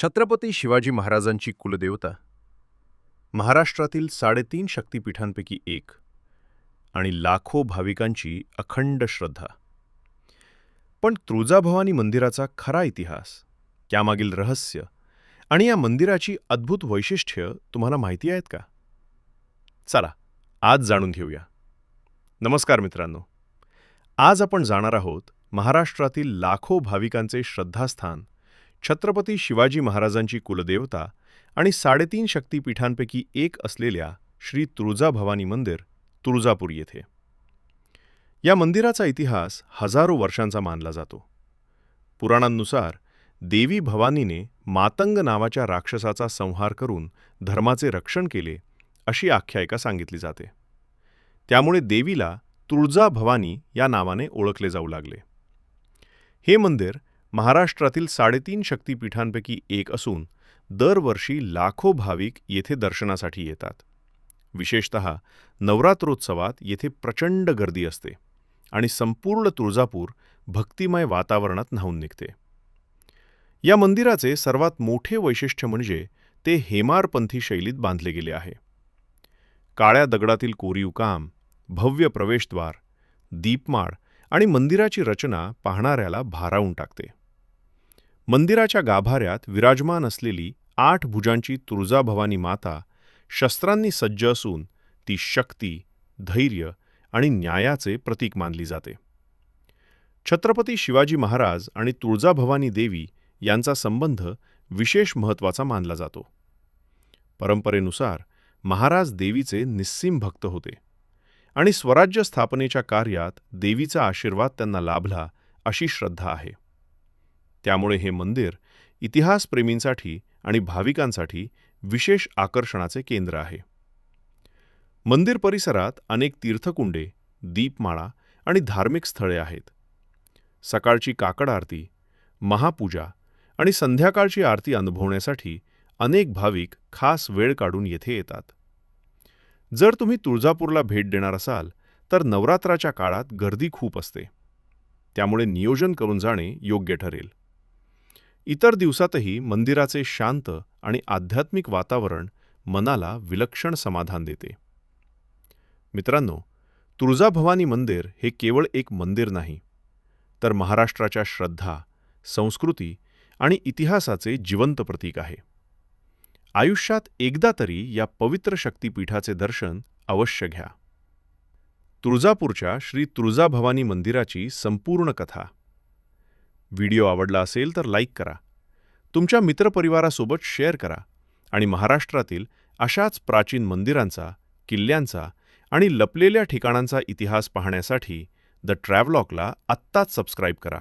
छत्रपती शिवाजी महाराजांची कुलदेवता, महाराष्ट्रातील 3.5 शक्तिपीठांपैकी एक आणि लाखो भाविकांची अखंड श्रद्धा. पण तुळजाभवानी मंदिराचा खरा इतिहास, त्यामागील रहस्य आणि या मंदिराची अद्भुत वैशिष्ट्य तुम्हाला माहिती आहेत का? चला, आज जाणून घेऊया. नमस्कार मित्रांनो, आज आपण जाणार आहोत महाराष्ट्रातील लाखो भाविकांचे श्रद्धास्थान, छत्रपती शिवाजी महाराजांची कुलदेवता आणि 3.5 शक्तिपीठांपैकी एक असलेल्या श्री तुळजाभवानी मंदिर, तुळजापूर येथे. या मंदिराचा इतिहास हजारो वर्षांचा मानला जातो. पुराणांनुसार देवी भवानीने मातंग नावाच्या राक्षसाचा संहार करून धर्माचे रक्षण केले, अशी आख्यायिका सांगितली जाते. त्यामुळे देवीला तुळजाभवानी या नावाने ओळखले जाऊ लागले. हे मंदिर महाराष्ट्रातील 3.5 शक्तिपीठांपैकी एक असून दरवर्षी लाखो भाविक येथे दर्शनासाठी येतात. विशेषतः नवरात्रोत्सवात येथे प्रचंड गर्दी असते आणि संपूर्ण तुळजापूर भक्तिमय वातावरणात न्हाऊन निघते. या मंदिराचे सर्वात मोठे वैशिष्ट्य म्हणजे ते हेमाडपंथी शैलीत बांधले गेले आहे. काळ्या दगडातील कोरीव काम, भव्य प्रवेशद्वार, दीपमाळ आणि मंदिराची रचना पाहणाऱ्याला भारावून टाकते. मंदिराच्या गाभाऱ्यात विराजमान असलेली 8 भुजांची तुळजाभवानी माता शस्त्रांनी सज्ज असून ती शक्ती, धैर्य आणि न्यायाचे प्रतीक मानली जाते. छत्रपती शिवाजी महाराज आणि तुळजाभवानी देवी यांचा संबंध विशेष महत्त्वाचा मानला जातो. परंपरेनुसार महाराज देवीचे निस्सीम भक्त होते आणि स्वराज्य स्थापनेच्या कार्यात देवीचा आशीर्वाद त्यांना लाभला, अशी श्रद्धा आहे. त्यामुळे हे मंदिर इतिहासप्रेमींसाठी आणि भाविकांसाठी विशेष आकर्षणाचे केंद्र आहे. मंदिर परिसरात अनेक तीर्थकुंडे, दीपमाळा आणि धार्मिक स्थळे आहेत. सकाळची काकड आरती, महापूजा आणि संध्याकाळची आरती अनुभवण्यासाठी अनेक भाविक खास वेळ काढून येथे येतात. जर तुम्ही तुळजापूरला भेट देणार असाल तर नवरात्राच्या काळात गर्दी खूप असते. त्यामुळे नियोजन करून जाणे योग्य ठरेल. इतर दिवसातही मंदिराचे शांत आणि आध्यात्मिक वातावरण मनाला विलक्षण समाधान देते. मित्रांनो, तुळजाभवानी मंदिर हे केवळ एक मंदिर नाही, तर महाराष्ट्राच्या श्रद्धा, संस्कृती आणि इतिहासाचे जिवंत प्रतीक आहे. आयुष्यात एकदा तरी या पवित्र शक्तिपीठाचे दर्शन अवश्य घ्या. तुळजापूरच्या श्री तुळजाभवानी मंदिराची संपूर्ण कथा. व्हिडिओ आवडला असेल तर लाईक करा, तुमच्या मित्रपरिवारासोबत शेअर करा आणि महाराष्ट्रातील अशाच प्राचीन मंदिरांचा, किल्ल्यांचा आणि लपलेल्या ठिकाणांचा इतिहास पाहण्यासाठी द ट्रॅव्हलॉगला आत्ताच सबस्क्राईब करा.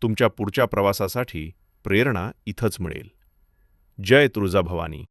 तुमच्या पुढच्या प्रवासासाठी प्रेरणा इथंच मिळेल. जय तुळजाभवानी.